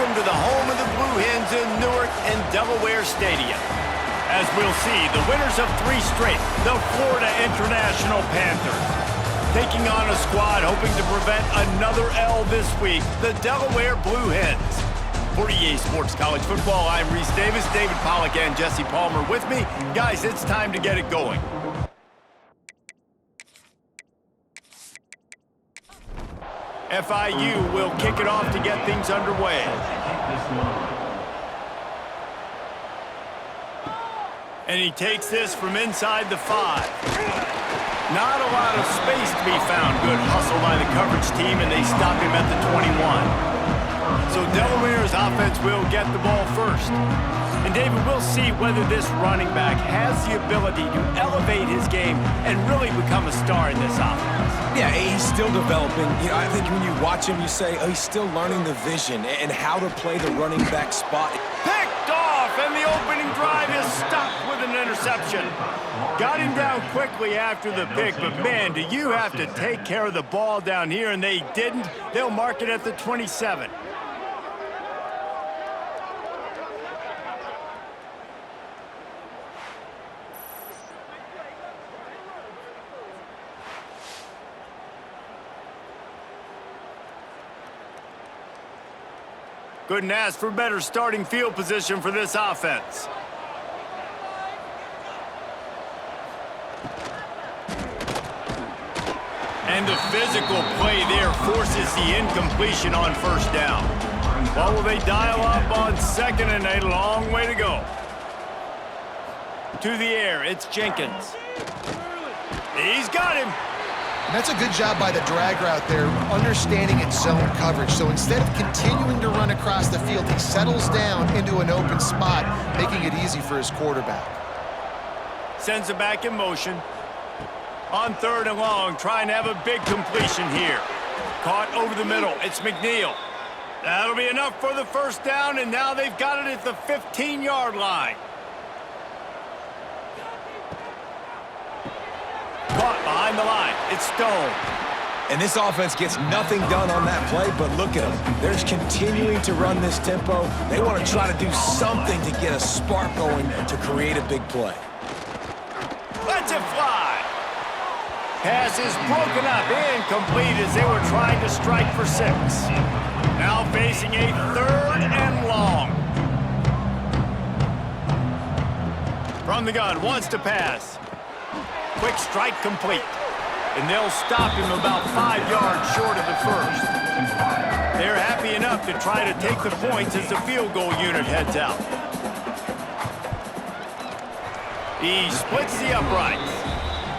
welcome to the home of the Blue Hens in Newark and Delaware Stadium. As we'll see, the winners of 3 straight, the Florida International Panthers, taking on a squad hoping to prevent another L this week, the Delaware Blue Hens. For EA Sports College Football, I'm Reese Davis, David Pollack, and Jesse Palmer with me. Guys, it's time to get it going. FIU will kick it off to get things underway. And he takes this from inside the 5. Not a lot of space to be found. Good hustle by the coverage team, and they stop him at the 21. So Delaware's offense will get the ball first. And David, we'll see whether this running back has the ability to elevate his game and really become a star in this offense. Yeah, he's still developing. I think when you watch him, you say, oh, he's still learning the vision and how to play the running back spot. Picked off, and the opening drive is stopped with an interception. Got him down quickly after the pick, but man, do you have to take care of the ball down here, and they didn't. They'll mark it at the 27. Couldn't ask for better starting field position for this offense. And the physical play there forces the incompletion on first down. Well, will they dial up on second, and a long way to go. To the air, it's Jenkins. He's got him. And that's a good job by the drag route there, understanding its zone coverage. So instead of continuing to run across the field, he settles down into an open spot, making it easy for his quarterback. Sends it back in motion. On 3rd and long, trying to have a big completion here. Caught over the middle. It's McNeil. That'll be enough for the first down, and now they've got it at the 15-yard line. Caught behind the line. It's Stone. And this offense gets nothing done on that play, but look at them. They're just continuing to run this tempo. They want to try to do something to get a spark going to create a big play. Let's it fly. Pass is broken up, incomplete as they were trying to strike for 6. Now facing a 3rd and long. From the gun, wants to pass. Quick strike complete. And they'll stop him about 5 yards short of the first. They're happy enough to try to take the points as the field goal unit heads out. He splits the uprights.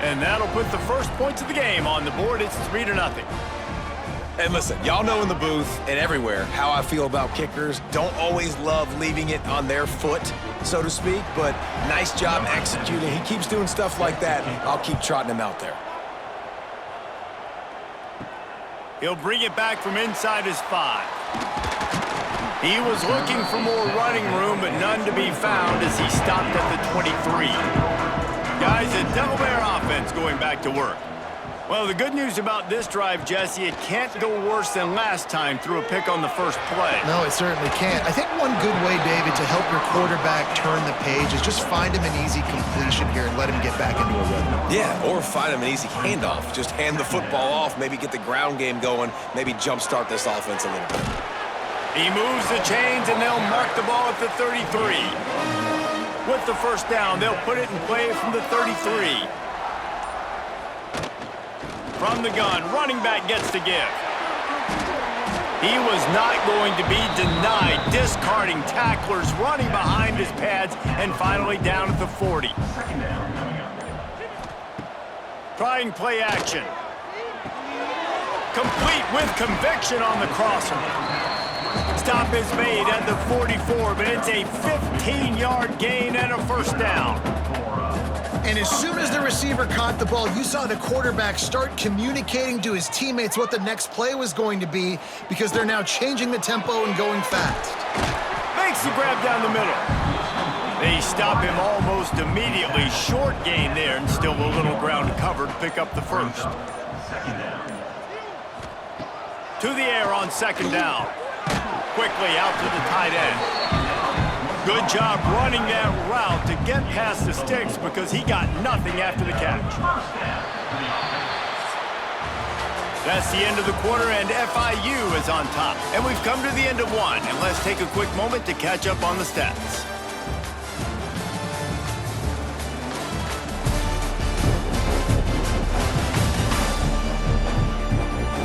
And that'll put the first points of the game on the board. It's 3-0. And listen, y'all know in the booth and everywhere how I feel about kickers. Don't always love leaving it on their foot, so to speak, but nice job executing. He keeps doing stuff like that. I'll keep trotting him out there. He'll bring it back from inside his 5. He was looking for more running room, but none to be found as he stopped at the 23. Guys, a Delaware offense going back to work. Well, the good news about this drive, Jesse, it can't go worse than last time through a pick on the first play. No, it certainly can't. I think one good way, David, to help your quarterback turn the page is just find him an easy completion here and let him get back into a rhythm. Yeah, or find him an easy handoff. Just hand the football off, maybe get the ground game going, maybe jumpstart this offense a little bit. He moves the chains, and they'll mark the ball at the 33. With the first down, they'll put it in play from the 33. From the gun, running back gets to give. He was not going to be denied, discarding tacklers, running behind his pads, and finally down at the 40. Trying play action. Complete with conviction on the crosser. Stop is made at the 44, but it's a 15-yard gain and a first down. And as soon as the receiver caught the ball, you saw the quarterback start communicating to his teammates what the next play was going to be because they're now changing the tempo and going fast. Makes the grab down the middle. They stop him almost immediately. Short gain there, and still a little ground covered to pick up the first. To the air on second down. quickly out to the tight end. Good job running that route to get past the sticks because he got nothing after the catch. That's the end of the quarter, and FIU is on top. And we've come to the end of one, and let's take a quick moment to catch up on the stats.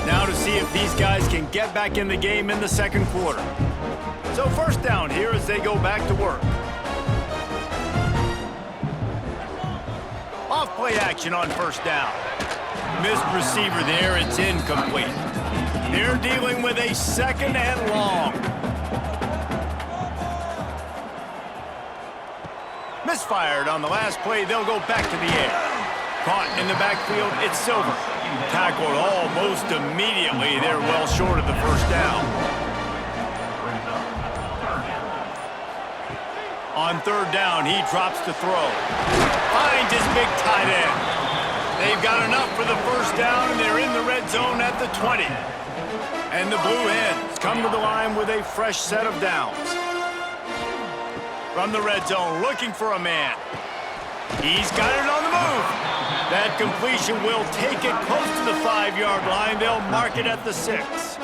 Now to see if these guys can get back in the game in the second quarter. So first down here as they go back to work. Off play action on first down. Missed receiver there, it's incomplete. They're dealing with a second and long. Misfired on the last play, they'll go back to the air. Caught in the backfield, it's Silver. Tackled almost immediately, they're well short of the first down. On third down, he drops to throw. Finds his big tight end. They've got enough for the first down, and they're in the red zone at the 20. And the Blue Hens come to the line with a fresh set of downs. From the red zone, looking for a man. He's got it on the move. That completion will take it close to the 5-yard line. They'll mark it at the 6.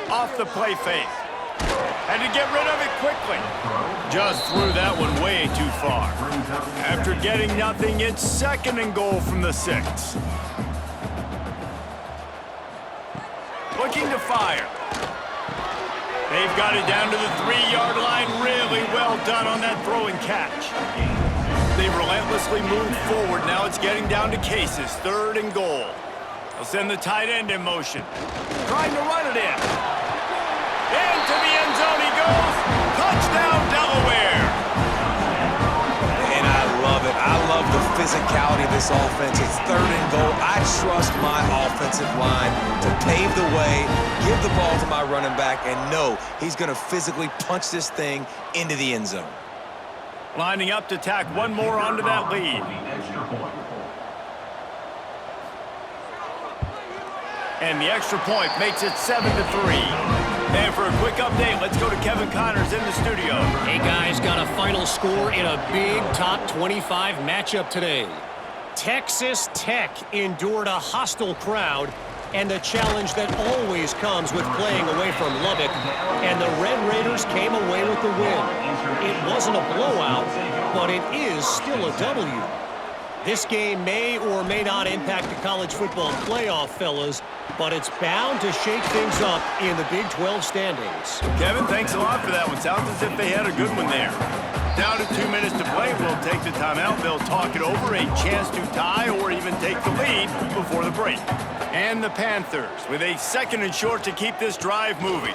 Off the play fake. Had to get rid of it quickly. Just threw that one way too far. After getting nothing, it's second and goal from the 6. Looking to fire. They've got it down to the 3-yard line. Really well done on that throw and catch. They relentlessly moved forward. Now it's getting down to cases. Third and goal. They'll send the tight end in motion. Trying to run it in. Into the end zone he goes. Touchdown, Delaware. And I love it. I love the physicality of this offense. It's third and goal. I trust my offensive line to pave the way, give the ball to my running back, and know he's going to physically punch this thing into the end zone. Lining up to tack one more onto that lead. And the extra point makes it 7-3. And for a quick update, let's go to Kevin Connors in the studio. Hey, guys, got a final score in a big top 25 matchup today. Texas Tech endured a hostile crowd and the challenge that always comes with playing away from Lubbock, and the Red Raiders came away with the win. It wasn't a blowout, but it is still a W. This game may or may not impact the college football playoff, fellas, but it's bound to shake things up in the Big 12 standings. Kevin, thanks a lot for that one. Sounds as if they had a good one there. Down to 2 minutes to play. We'll take the timeout. They'll talk it over. A chance to tie or even take the lead before the break. And the Panthers with a second and short to keep this drive moving.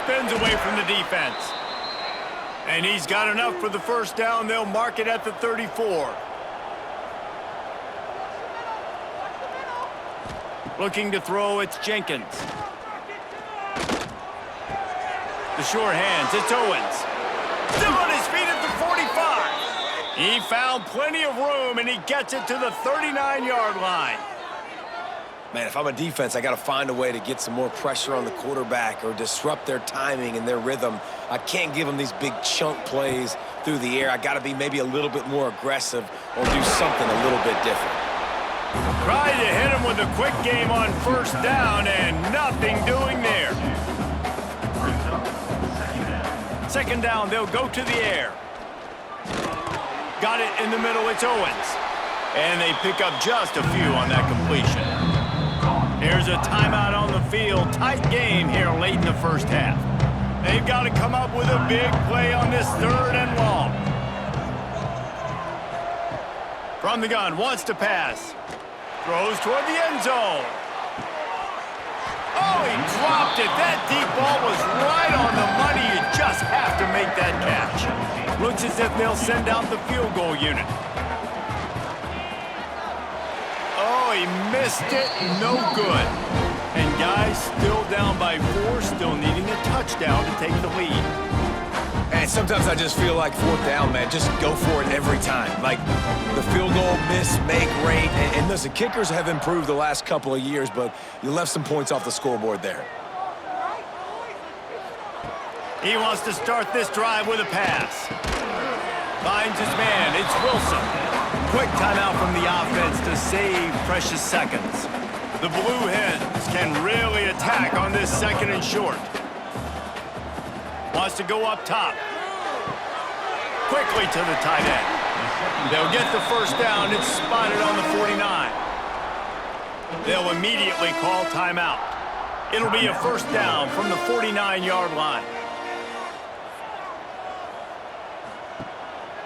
Spins away from the defense. And he's got enough for the first down. They'll mark it at the 34. Looking to throw, it's Jenkins. The sure hands, it's Owens. Still on his feet at the 45. He found plenty of room, and he gets it to the 39-yard line. Man, if I'm a defense, I got to find a way to get some more pressure on the quarterback or disrupt their timing and their rhythm. I can't give them these big chunk plays through the air. I got to be maybe a little bit more aggressive or do something a little bit different. Tried to hit him with a quick game on first down, and nothing doing there. Second down, they'll go to the air. Got it in the middle, it's Owens. And they pick up just a few on that completion. Here's a timeout on the field. Tight game here late in the first half. They've got to come up with a big play on this third and long. From the gun, wants to pass. Throws toward the end zone. Oh, he dropped it. That deep ball was right on the money. You just have to make that catch. Looks as if they'll send out the field goal unit. Oh, he missed it. No good. And guys, still down by 4, still needing a touchdown to take the lead. And sometimes I just feel like fourth down, man, just go for it every time. Like the field goal miss-make rate. And listen, kickers have improved the last couple of years, but you left some points off the scoreboard there. He wants to start this drive with a pass. Finds his man. It's Wilson. Quick timeout from the offense to save precious seconds. The Blue Hens can really attack on this 2nd and short. Wants to go up top. Quickly to the tight end. They'll get the first down. It's spotted on the 49. They'll immediately call timeout. It'll be a first down from the 49-yard line.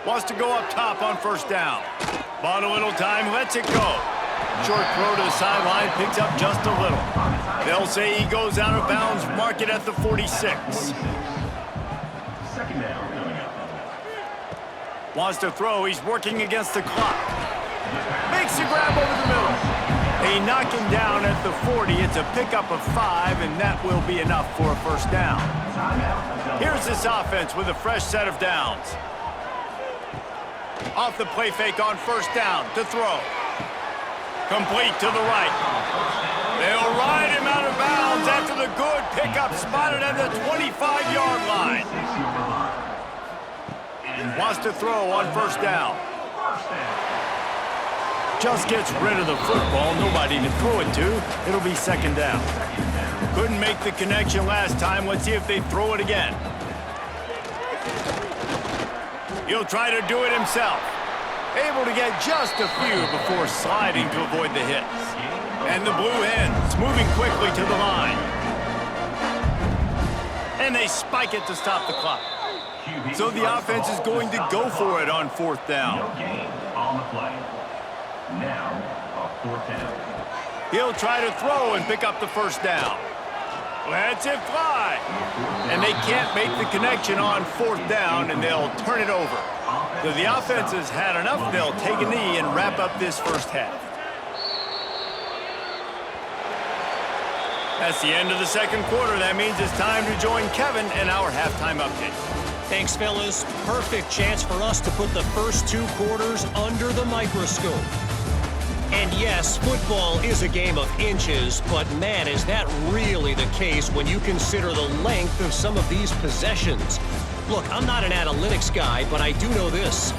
Wants to go up top on first down. Bought a little time, lets it go. Short throw to the sideline, picks up just a little. They'll say he goes out of bounds, mark it at the 46. Wants to throw, he's working against the clock. Makes a grab over the middle. They knock him down at the 40. It's a pickup of 5, and that will be enough for a first down. Here's this offense with a fresh set of downs. Off the play fake on first down to throw. Complete to the right. They'll ride him out of bounds after the good pickup spotted at the 25-yard line. Wants to throw on first down. Just gets rid of the football. Nobody to throw it to. It'll be 2nd down. Couldn't make the connection last time. Let's see if they throw it again. He'll try to do it himself. Able to get just a few before sliding to avoid the hits. And the Blue Hens moving quickly to the line. And they spike it to stop the clock. So the offense is going to go for it on 4th down. On the play. Now, a 4th down. He'll try to throw and pick up the first down. Lets it fly. And they can't make the connection on 4th down, and they'll turn it over. So the offense has had enough. They'll take a knee and wrap up this first half. That's the end of the 2nd quarter. That means it's time to join Kevin in our halftime update. Thanks, fellas. Perfect chance for us to put the first 2 quarters under the microscope. And yes, football is a game of inches, but man, is that really the case when you consider the length of some of these possessions. Look, I'm not an analytics guy, but I do know this.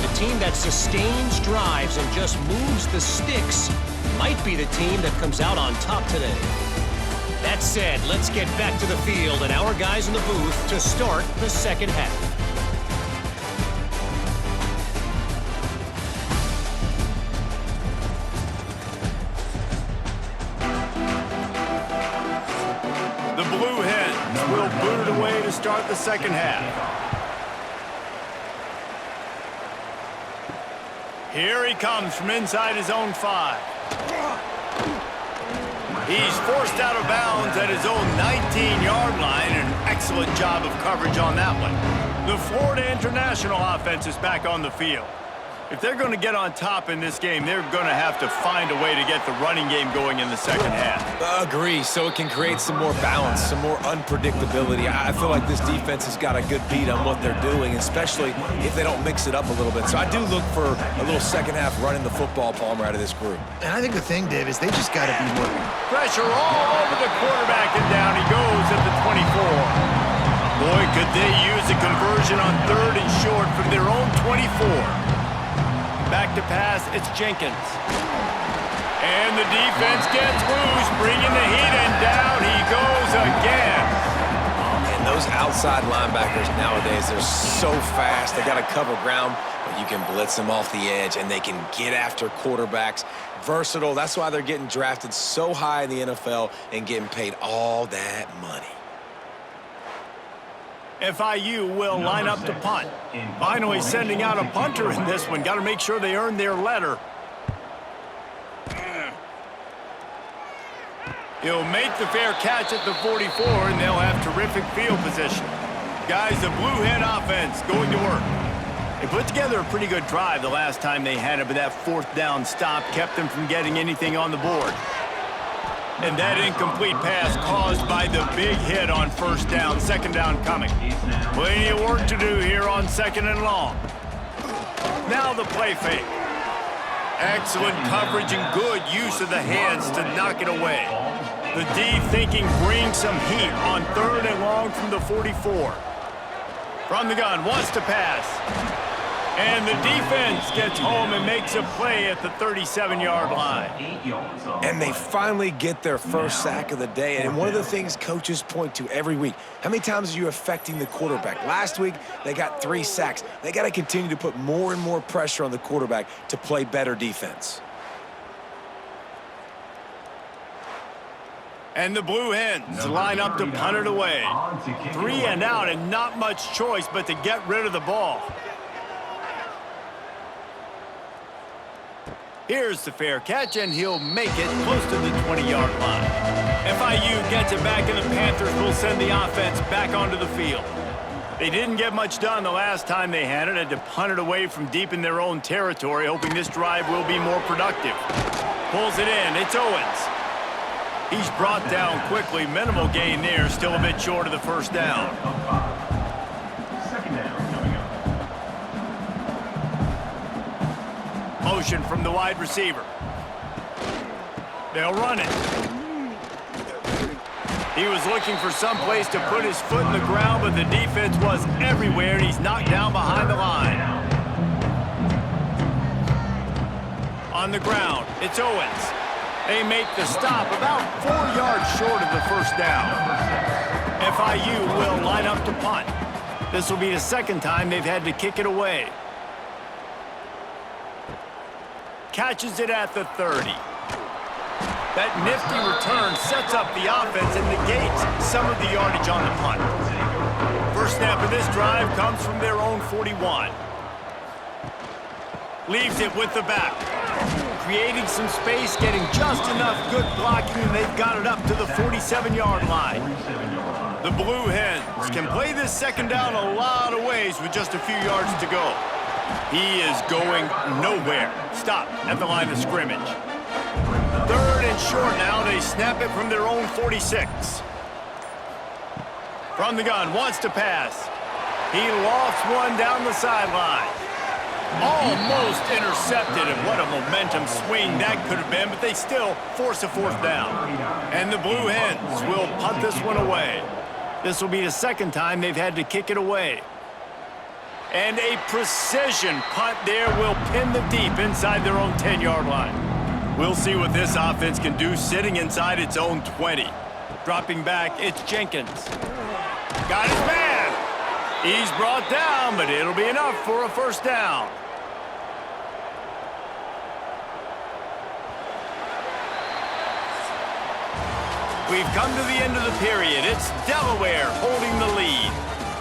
The team that sustains drives and just moves the sticks might be the team that comes out on top today. That said, let's get back to the field and our guys in the booth to start the 2nd half. Will boot it away to start the 2nd half. Here he comes from inside his own 5. He's forced out of bounds at his own 19-yard line. An excellent job of coverage on that one. The Florida International offense is back on the field. If they're going to get on top in this game, they're going to have to find a way to get the running game going in the 2nd half. Agree, so it can create some more balance, some more unpredictability. I feel like this defense has got a good beat on what they're doing, especially if they don't mix it up a little bit. So I do look for a little 2nd half running the football, Palmer, out of this group. And I think the thing, Dave, is they just got to be more. Pressure all over the quarterback, and down he goes at the 24. Boy, could they use a conversion on 3rd and short from their own 24. Back to pass, it's Jenkins. And the defense gets loose, bringing the heat, and down he goes again. And those outside linebackers nowadays, they're so fast. They got to cover ground, but you can blitz them off the edge, and they can get after quarterbacks. Versatile, that's why they're getting drafted so high in the NFL and getting paid all that money. FIU will line up to punt. Finally sending out a punter in this one. Got to make sure they earn their letter. He'll make the fair catch at the 44, and they'll have terrific field position. Guys, the Blue Hen offense going to work. They put together a pretty good drive the last time they had it, but that 4th down stop kept them from getting anything on the board. And that incomplete pass caused by the big hit on first down. Second down coming. Plenty of work to do here on second and long. Now the play fake. Excellent coverage and good use of the hands to knock it away. The D thinking bring some heat on third and long from the 44. From the gun, wants to pass. And the defense gets home and makes a play at the 37-yard line. And they finally get their first sack of the day. And one of the things coaches point to every week, how many times are you affecting the quarterback? Last week, they got 3 sacks. They got to continue to put more and more pressure on the quarterback to play better defense. And the Blue Hens line up to punt it away. 3 and out and not much choice but to get rid of the ball. Here's the fair catch, and he'll make it close to the 20-yard line. FIU gets it back, and the Panthers will send the offense back onto the field. They didn't get much done the last time they had it, had to punt it away from deep in their own territory, hoping this drive will be more productive. Pulls it in. It's Owens. He's brought down quickly. Minimal gain there, still a bit short of the first down. Motion from the wide receiver. They'll run it. He was looking for some place to put his foot in the ground, but the defense was everywhere, and he's knocked down behind the line. On the ground, it's Owens. They make the stop about 4 yards short of the first down. FIU will line up to punt. This will be the second time they've had to kick it away. Catches it at the 30. That nifty return sets up the offense and negates some of the yardage on the punt. First snap of this drive comes from their own 41. Leaves it with the back. Creating some space, getting just enough good blocking, and they've got it up to the 47-yard line. The Blue Hens can play this second down a lot of ways with just a few yards to go. He is going nowhere. Stop at the line of scrimmage. Third and short now. They snap it from their own 46. From the gun, wants to pass. He lofts one down the sideline. Almost intercepted, and what a momentum swing that could have been, but they still force a fourth down. And the Blue Hens will punt this one away. This will be the second time they've had to kick it away. And a precision punt there will pin the deep inside their own 10-yard line. We'll see what this offense can do sitting inside its own 20. Dropping back, it's Jenkins. Got his man. He's brought down, but it'll be enough for a first down. We've come to the end of the period. It's Delaware holding the lead.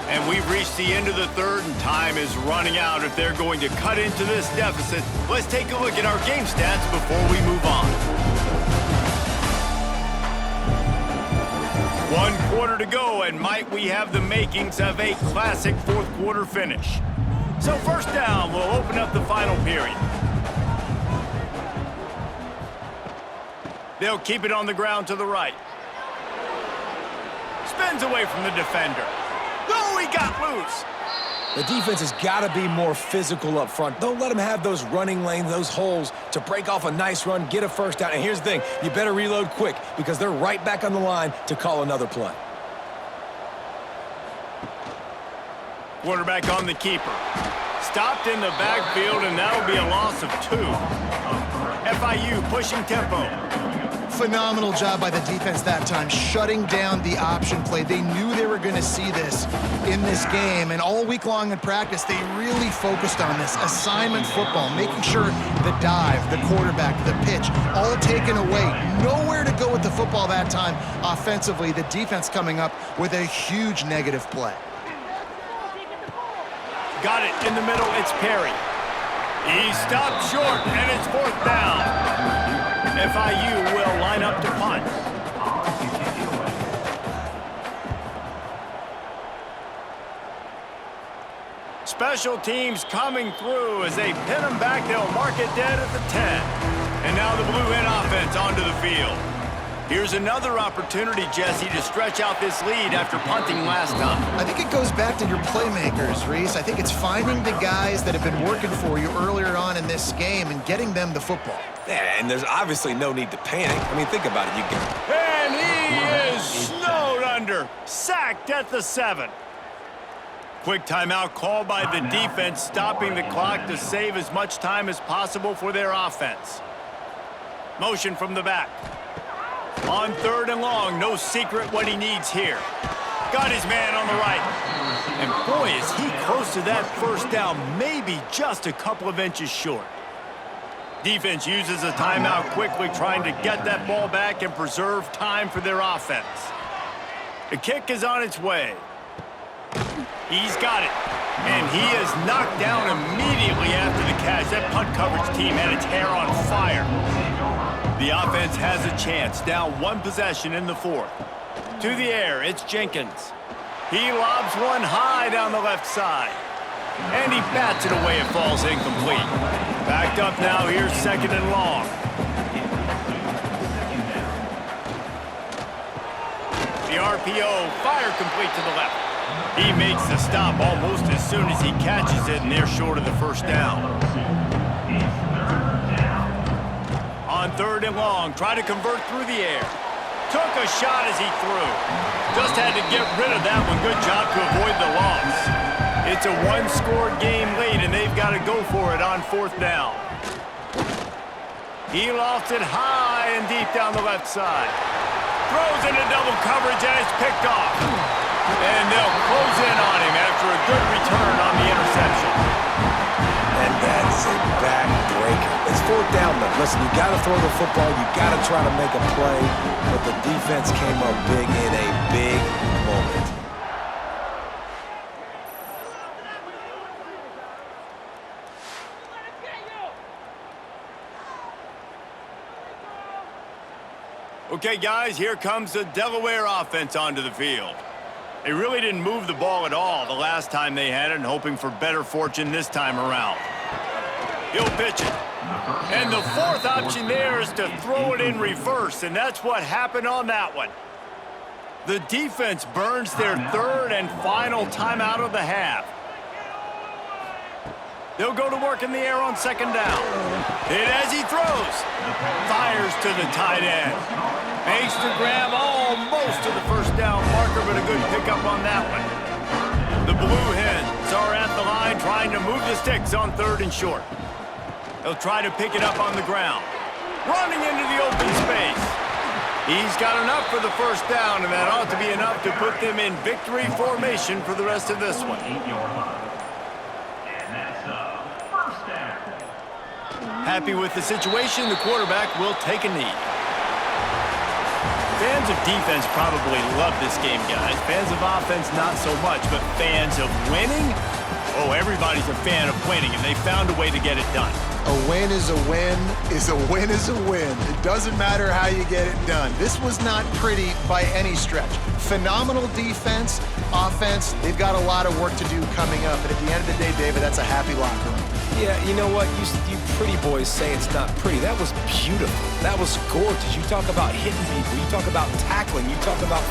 And we've reached the end of the third, and time is running out if they're going to cut into this deficit. Let's take a look at our game stats before we move on. 1 quarter to go, and might we have the makings of a classic fourth quarter finish. So first down will open up the final period. They'll keep it on the ground to the right. Spins away from the defender. Oh, he got loose. The defense has got to be more physical up front. Don't let them have those running lanes, those holes to break off a nice run, get a first down. And here's the thing, you better reload quick because they're right back on the line to call another play. Quarterback on the keeper. Stopped in the backfield, and that'll be a loss of 2. FIU pushing tempo. Phenomenal job by the defense that time, shutting down the option play. They knew they were going to see this in this game, and all week long in practice, they really focused on this assignment football, making sure the dive, the quarterback, the pitch, all taken away. Nowhere to go with the football that time offensively. The defense coming up with a huge negative play. Got it in the middle, it's Perry. He stopped short, and it's fourth down. FIU will line up to punt. Special teams coming through as they pin them back. They'll mark it dead at the 10. And now the Blue Hen offense onto the field. Here's another opportunity, Jesse, to stretch out this lead after punting last time. I think it goes back to your playmakers, Reese. I think it's finding the guys that have been working for you earlier on in this game and getting them the football. Yeah, and there's obviously no need to panic. I mean, think about it. And he is snowed under. Sacked at the 7. Quick timeout called by the defense, stopping the clock to save as much time as possible for their offense. Motion from the back. On 3rd and long, no secret what he needs here. Got his man on the right. And boy, is he close to that first down, maybe just a couple of inches short. Defense uses a timeout quickly, trying to get that ball back and preserve time for their offense. The kick is on its way. He's got it. And he is knocked down immediately after the catch. That punt coverage team had its hair on fire. The offense has a chance, down 1 possession in the 4th. To the air, it's Jenkins. He lobs one high down the left side. And he bats it away, it falls incomplete. Backed up now, here's 2nd and long. The RPO, fire complete to the left. He makes the stop almost as soon as he catches it, and they're short of the first down. On 3rd and long, try to convert through the air. Took a shot as he threw. Just had to get rid of that one. Good job to avoid the loss. It's a 1-score game late, and they've got to go for it on 4th down. He lofts it high and deep down the left side. Throws into double coverage, and it's picked off. And they'll close in on him after a good return on the interception. And that's a backbreaker. It's 4th down, though. Listen, you got to throw the football. You got to try to make a play. But the defense came up big in a big moment. Okay, guys, here comes the Delaware offense onto the field. They really didn't move the ball at all the last time they had it, and hoping for better fortune this time around. He'll pitch it. And the 4th option there is to throw it in reverse, and that's what happened on that one. The defense burns their 3rd and final timeout of the half. They'll go to work in the air on 2nd down. Hit as he throws. Fires to the tight end. Makes the grab almost to the first down marker, but a good pickup on that one. The Blue Hens are at the line trying to move the sticks on 3rd and short. They'll try to pick it up on the ground. Running into the open space. He's got enough for the first down, and that ought to be enough to put them in victory formation for the rest of this one. Happy with the situation, the quarterback will take a knee. Fans of defense probably love this game, guys. Fans of offense, not so much, but fans of winning? Oh, everybody's a fan of winning, and they found a way to get it done. A win is a win is a win is a win. It doesn't matter how you get it done. This was not pretty by any stretch. Phenomenal defense, offense. They've got a lot of work to do coming up. And at the end of the day, David, that's a happy locker room. Yeah, you know what? You pretty boys say it's not pretty. That was beautiful. That was gorgeous. You talk about hitting people. You talk about tackling. You talk about